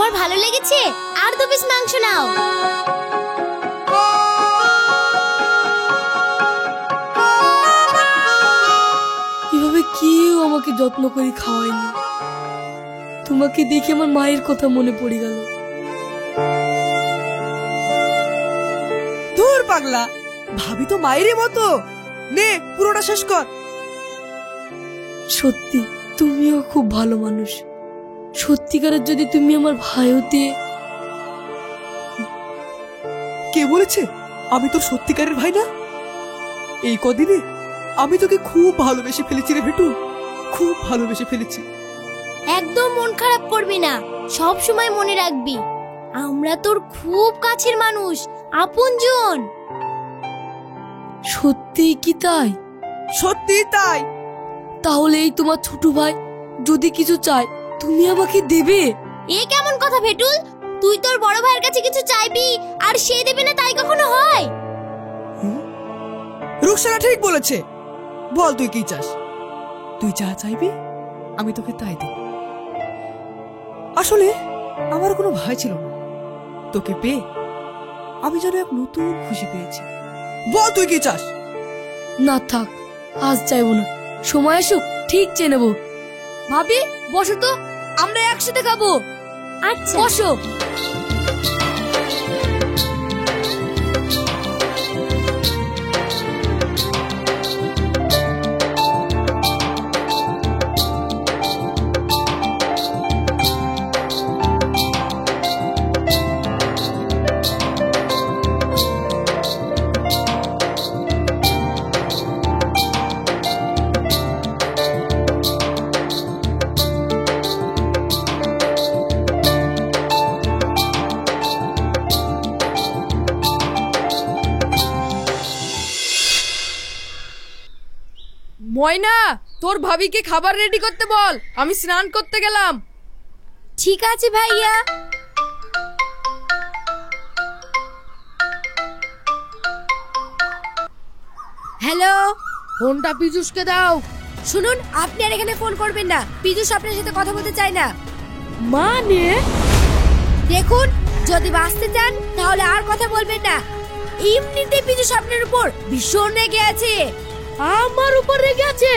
তোমার ভালো লেগেছে? আর 2 পিস মাংস নাও। এভাবে কেউ আমাকে যত্ন করে খাওয়ায়নি। তোমাকে দেখে আমার মায়ের কথা মনে পড়ে গেল। ধুর পাগলা, ভাবি তো মায়েরই মতো। নে পুরোটা শেষ কর। সত্যি তুমিও খুব ভালো মানুষ। সত্যিকারের যদি তুমি আমার ভাই হতে। কে বলেছে আমি তোর সত্যিকারের ভাই না? এই কদিনে আমি তোকে খুব ভালোবেসে ফেলেছি রে ভেটু, খুব ভালোবেসে ফেলেছি। একদম মন খারাপ করবি না, সব সময় মনে রাখবি আমরা তোর খুব কাছের মানুষ, আপনজন। সত্যিই কি তাই? সত্যি তাই। তাহলে এই তোমার ছোট ভাই যদি কিছু চায় তুমি আমাকে দেবে? এ কেমন কথা ভেটুল? তুই তোর বড় ভাইয়ের কাছে কিছু চাইবি আর সে দেবে না, তাই কখনো হয়? রুকসানা ঠিক বলেছে। বল তুই কি চাস? তুই যা চাইবি আমি তোকে তাই দেব। আসলে আমার কোনো ভাই ছিল না, তোকে পেয়ে আমি যেন এক নতুন খুশি পেয়েছি। বল তুই কি চাস? না থাক, আজ চাইবো না, সময় আসুক ঠিক চেয়ে নেবো। ভাবি বসো তো, আমরা একসাথে খাবো। আচ্ছা বসো। ময়না, তোর ভাবিকে খাবার রেডি করতে বল, আমি স্নান করতে গেলাম। ঠিক আছে ভাইয়া। হ্যালো, ফোনটা পীযুষকে দাও। শুনুন, আপনি আর এখানে ফোন করবেন না, পীযুষ আপনার সাথে কথা বলতে চায় না। মানে দেখুন, যদি বাঁচতে চান তাহলে আর কথা বলবেন না। এমনিতে পীযুষ আপনার উপর ভীষণ রেগে আছে। আমার উপর রেগে আছে?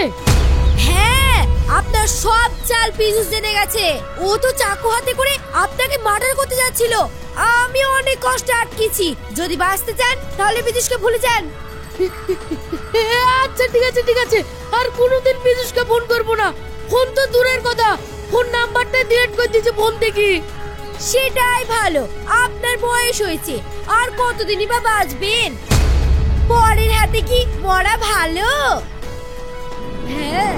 হ্যাঁ, আপনার সব চাল পীযুষ জেনে গেছে। ও তো চাকু হাতে করে আপনাকে মার্ডার করতে যাচ্ছিল। আমি অনেক কষ্টে আটকেছি। যদি বাঁচতে চান তাহলে পীযুষকে ভুলে যান। আচ্ছা ঠিক আছে ঠিক আছে, আর কোনোদিন পীযুষকে ফোন করবো না। ফোন তো দূরের কথা, ফোন নাম্বারটা ডিলিট করে দিয়েছে ফোন থেকে। সেটাই ভালো, আপনার বয়স হয়েছে, আর কতদিনই বা বাঁচবেন? পরের হাতে কি মরা ভালো? হ্যাঁ।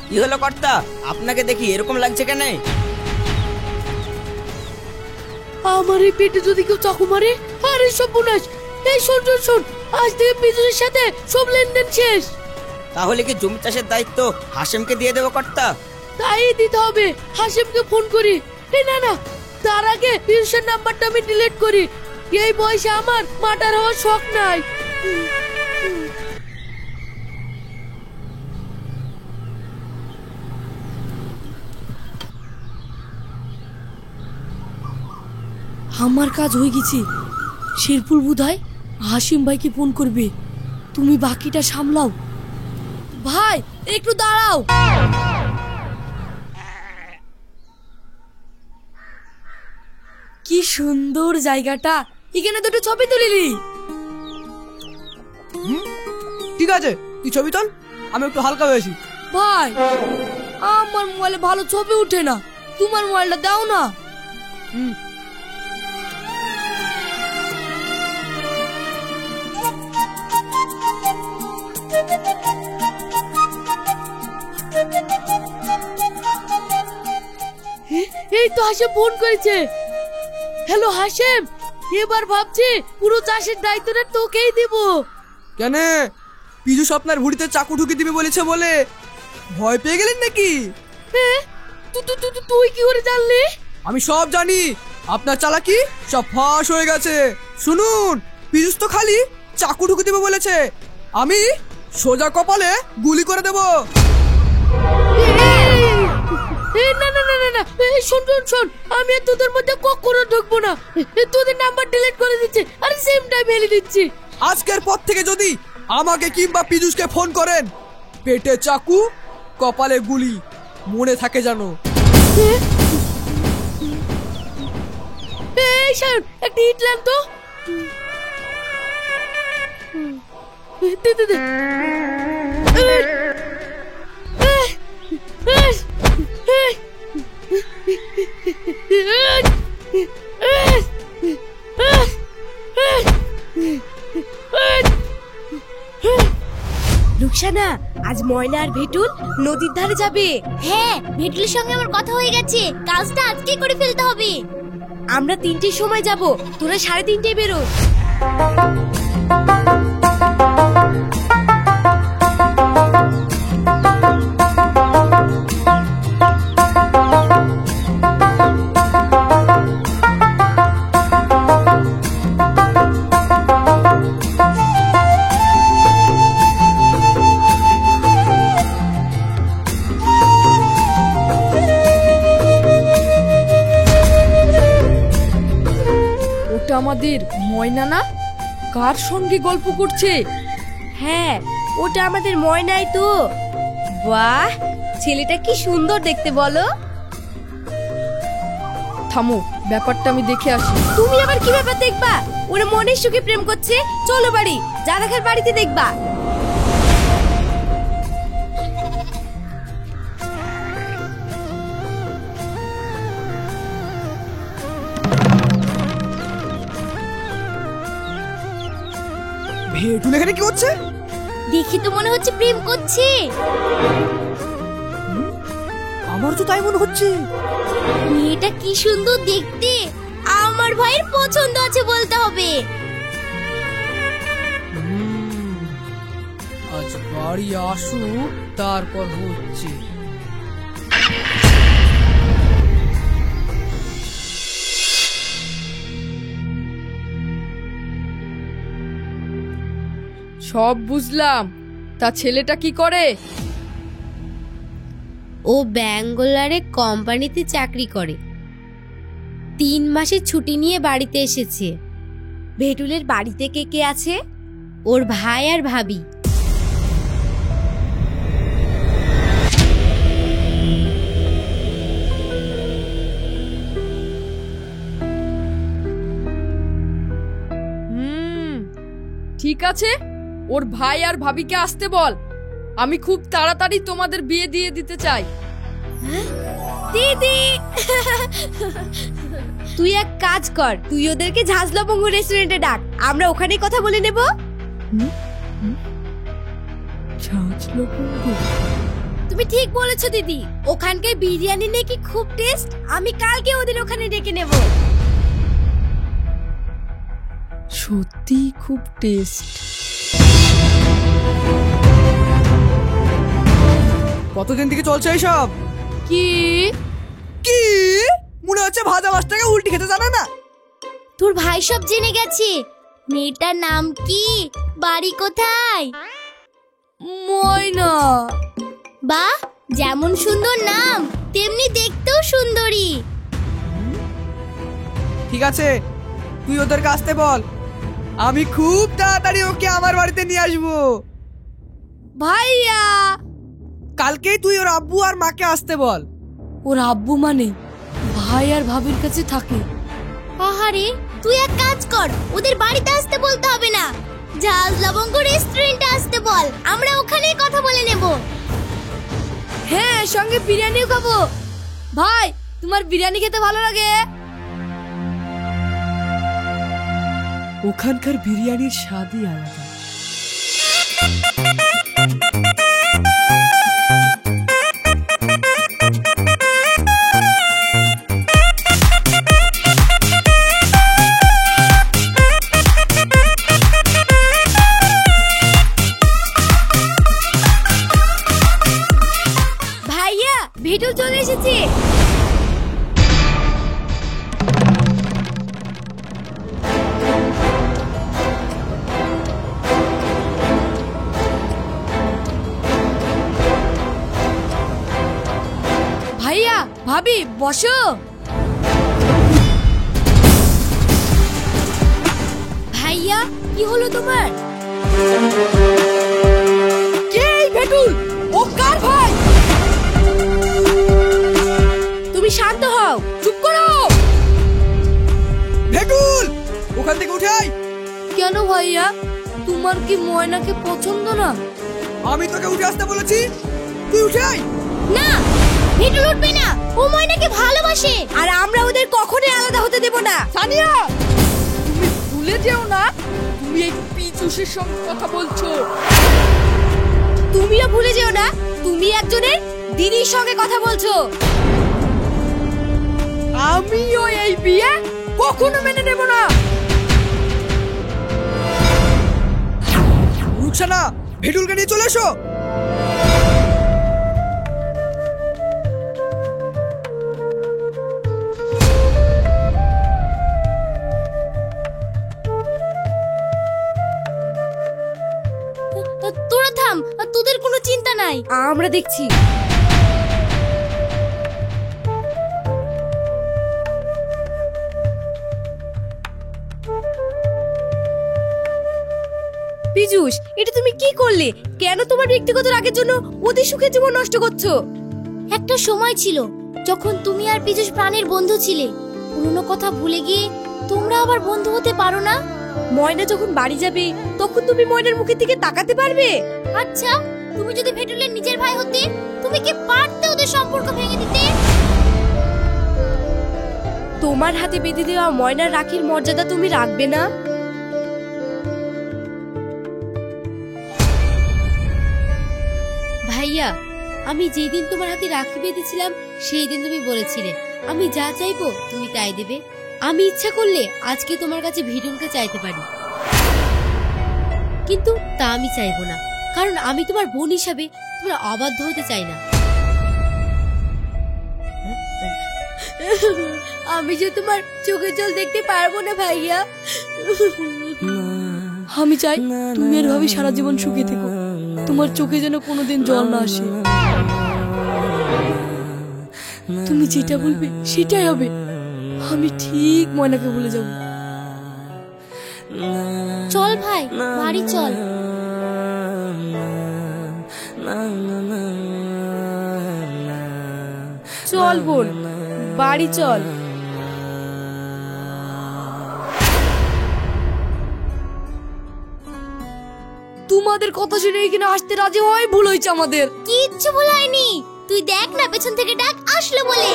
কি হলো কর্তা, আপনাকে দেখি এরকম লাগছে কেন? আমার এই পেটে যদি কেউ চাকু মারে, আরে সব বোনাস। এই শোন শোন শোন, আজ থেকে পীযুষের সাথে সব লেনদেন শেষ। তাহলে কি জমি চাষের দায়িত্ব হাসেমকে দিয়ে দেবো কর্তা? তাই দিতে হবে। হাসিমকে ফোন করি। না না, তার আগে পীযুষের নাম্বারটা আমি ডিলিট করি। এই বয়সে আমার মার্ডার হওয়ার শখ নাই। আমার কাজ হয়ে গেছে। শেরপুর বুধায় হাসিম ভাইকে ফোন করবে, তুমি বাকিটা সামলাও। ভাই একটু দাঁড়াও। কি সুন্দর জায়গাটা, এখানে দুটো ছবি তুলিলি। ঠিক আছে, তুই ছবি তোল, আমি একটু হালকা হয়েছি। ভাই আমার মোবাইলে ভালো ছবি উঠে না, তোমার মোবাইলটা দাও না। এই তো হাসেম ফোন করেছে। হ্যালো হাসেম, এবার ভাবছি পুরো চাষের দায়িত্বটা তোকেই দেব। কেন? পীযুষ আপনার ভুঁড়িতে চাকু ঢুকে দিবে বলেছে বলে ভয় পেয়ে গেলেন নাকি? তুই কি করে জানলি? আমি সব জানি। আপনার চালাকি সব ফাঁস হয়ে গেছে। শুনুন, পীযুষ তো খালি চাকু ঢুকে দেবে বলেছে, আমি সোজা কপালে গুলি করে দেব। না না না না না, শোন শোন শোন, আমি আর তোদের মধ্যে কখনো ঢুকবো না। তোদের নাম্বার ডিলিট করে দিচ্ছে আর সেম টাইম হেলে দিচ্ছি। আজকের পর থেকে যদি আমাকে কিংবা পীযুষকে ফোন করেন, পেটে চাকু কপালে গুলি, মনে থাকে জানো। এই শায়ন, একটা হিট ল্যাম্প তো। দে দে দে। রুকসানা, আজ ময়না আর ভেটুল নদীর ধারে যাবে। হ্যাঁ, ভেটুলের সঙ্গে আমার কথা হয়ে গেছে, কাজটা আজকেই করে ফেলতে হবে। আমরা 3টের সময় যাব, তোরা 3:30টায় বেরো। ওটা আমাদের ময়না না? কার সঙ্গে গল্প করছে? হ্যাঁ, ওটা আমাদের ময়নাই তো। বাহ, ছেলেটা কি সুন্দর দেখতে বলো। থামো, ব্যাপারটা আমি দেখে আসি। তুমি আবার কি ব্যাপার দেখবা? ওরা মনের সুখে প্রেম করছে। চলো বাড়ি, যা দেখার বাড়িতে দেখবা। ভেটুল এখানে কি হচ্ছে? দেখি তো মনে হচ্ছে প্রেম করছে। আমার তো তাই মনে হচ্ছে। মেয়েটা কি সুন্দর দেখতে, আমার ভাইয়ের পছন্দ আছে বলতে হবে। আজ বাড়ি আসুক, তারপর হচ্ছে। সব বুঝলাম, তা ছেলেটা কি করে? ও ব্যাঙ্গালোরে কোম্পানিতে চাকরি করে। 3 মাসের ছুটি নিয়ে বাড়িতে এসেছে। ভেটুলের বাড়িতে কে কে আছে? ওর ভাই আর ভাবি। ঠিক আছে, ওর ভাই আর ভাবিকে আসতে বল। আমি খুব তাড়াতাড়ি তোমাদের বিয়ে দিয়ে দিতে চাই। দিদি, তুই এক কাজ কর, তুই ওদেরকে ঝাঁঝলবঙ্গ রেস্টুরেন্টে ডাক, আমরা ওখানেই কথা বলে নেব। তুমি ঠিক বলেছো দিদি, ওখানকার বিরিয়ানি নাকি খুব টেস্ট। আমি কালকে ওদের ওখানে ডেকে নেব। সত্যি খুব টেস্ট। কতদিন থেকে চলছে এইসব? কি কি মনে হচ্ছে ভাজা মাছটাকে উল্টি খেতে জানা না? তোর ভাই সব জেনে গেছে। মেয়েটার নাম কি, বাড়ি কোথায়? ময়না। বাহ, যেমন সুন্দর নাম তেমনি দেখতেও সুন্দরী। ঠিক আছে, তুই ওদেরকে আসতে বল, আমি খুব তাড়াতাড়ি ওকে আমার বাড়িতে নিয়ে আসবো। ভাইয়া, কালকেই তুই ওর আব্বু আর মাকে আসতে বল। ওর আব্বু মানে ভাই আর ভাবির কাছে থাকে। আহারে, তুই এক কাজ কর, ওদের বাড়িতে আসতে বলতে হবে না, ঝাল লবঙ্গ রেস্টুরেন্টে আসতে বল, আমরা ওখানেই কথা বলে নেব। হ্যাঁ, সঙ্গে বিরিয়ানিও খাবো। ভাই, তোমার বিরিয়ানি খেতে ভালো লাগে? ওখানকার বিরিয়ানির স্বাদই আলাদা। ভাইয়া ভিডিও চলে এসেছে। ভাইয়া ভাবি বসো। ভাইয়া কি হলো তোমার? কে এই ভেটুল? ও কার ভাই? তুমি শান্ত হও। চুপ করো। ভেটুল ওখান থেকে উঠে আয়। কেন ভাইয়া, তোমার কি ময়নাকে পছন্দ না? আমি তোকে উঠে আসতে বলেছি, তুই উঠে আয়। না, ভেটুল উঠবে না। ও ময়নাকে ভালোবাসে। আর আমরা ওদের কখনোই আলাদা হতে দেব না। সানিয়া, তুমি ভুলে যেও না তুমি এই পিচুসের সঙ্গে কথা বলছো। তুমিও ভুলে যেও না তুমি একজনের দিদির সঙ্গে কথা বলছো। আমিও এই বিয়ে কখনো মেনে নেব না। রুকসানা, ভেটুলকে নিয়ে চলে এসো। তোরা থাম, তোদের কোনো চিন্তা নাই। আমরা দেখছি। পীযূষ, এটা তুমি কি করলে? কেন তোমার ব্যক্তিগত রাগের জন্য ওদের সুখের জীবন নষ্ট করছো? একটা সময় ছিল যখন তুমি আর পীযূষ প্রাণের বন্ধু ছিলে। পুরনো কথা ভুলে গিয়ে তোমরা আবার বন্ধু হতে পারো না? ময়না যখন বাড়ি যাবে তখন তুমি ময়নার মুখের দিকে তাকাতে পারবে? আচ্ছা, তুমি যদি ভেটুলের নিজের ভাই হতে, তুমি কি পারতে ওদের সম্পর্ক ভেঙে দিতে? তোমার হাতে বেঁধে দেওয়া ময়নার রাখির মর্যাদা তুমি রাখবে না? ভাইয়া, আমি যেদিন তোমার হাতে রাখি বেঁধেছিলাম সেই দিন তুমি বলেছিলে আমি যা চাইবো তুমি তাই দেবে। আমি ইচ্ছা করলে আজকে তোমার কাছে ভিডুনকে চাইতে পারি, কিন্তু তা আমি চাইবো না, কারণ আমি তোমার বোন হিসাবে তোমার অবাধ্য হতে চাই না। আমি যে তোমার চোখের জল দেখতে পারবো না ভাইয়া। আমি চাই তুমি আর ভাবি সারা জীবন সুখে থেকো, তোমার চোখে যেন কোনোদিন জল না আসে। তুমি যেটা বলবে সেটাই হবে। আমি ঠিক ময়নাকে ভুলে যাব। চল ভাই, বাড়ি চল। চল বোন, বাড়ি চল। তোমাদের কথা শুনে এখানে আসতে রাজি হয় ভুল হয়েছে আমাদের। কিচ্ছু ভুল হয়নি। তুই দেখ না, পেছন থেকে ডাক আসলো বলে।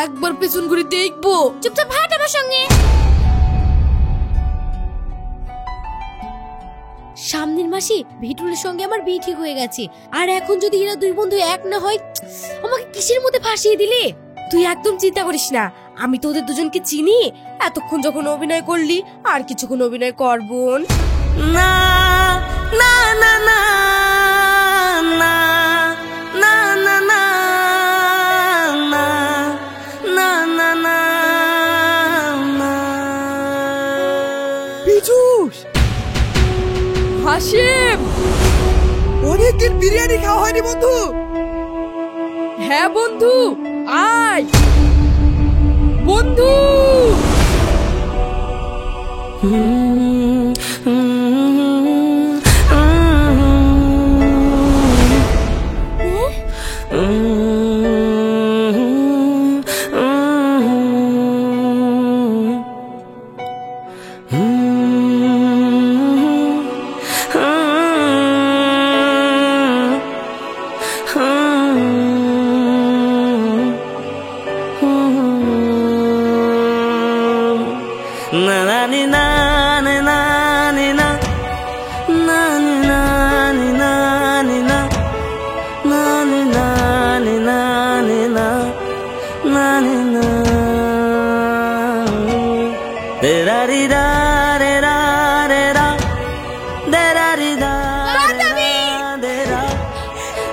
একবার পেছন ঘুরে দেখবো। চুপচাপ হাঁট আমার সঙ্গে। সামনের মাসে ভিটুলের সঙ্গে আমার বিয়ে ঠিক হয়ে গেছে, আর এখন যদি এরা দুই বন্ধু এক না হয়, আমাকে কিসের মধ্যে ফাঁসিয়ে দিলে? তুই একদম চিন্তা করিস না, আমি তো ওদের দুজনকে চিনি। এতক্ষণ যখন অভিনয় করলি আর কিছুক্ষণ অভিনয় করবো। না না না না না না না না না না না না না। পীযূষ, হাসিম, অনেকদিন বিরিয়ানি খাওয়া হয়নি বন্ধু। হ্যাঁ বন্ধু, আয় বন্ধু।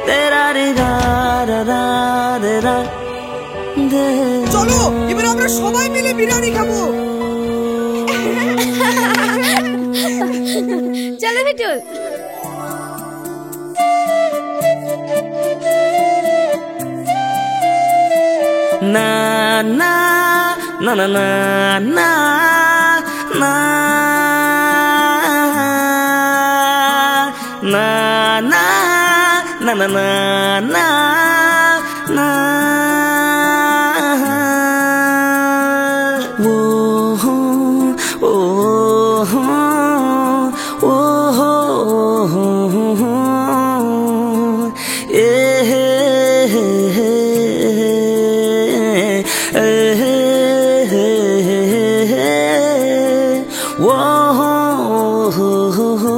तेरा रे रा रा रा रे रा दे। চলো এবার আমরা সবাই মিলে বিরিয়ানি খাবো। চলো ভেটুল। না না না না না না না না না না না না না না ও হো ও হো ও হো এ হে হে ও হো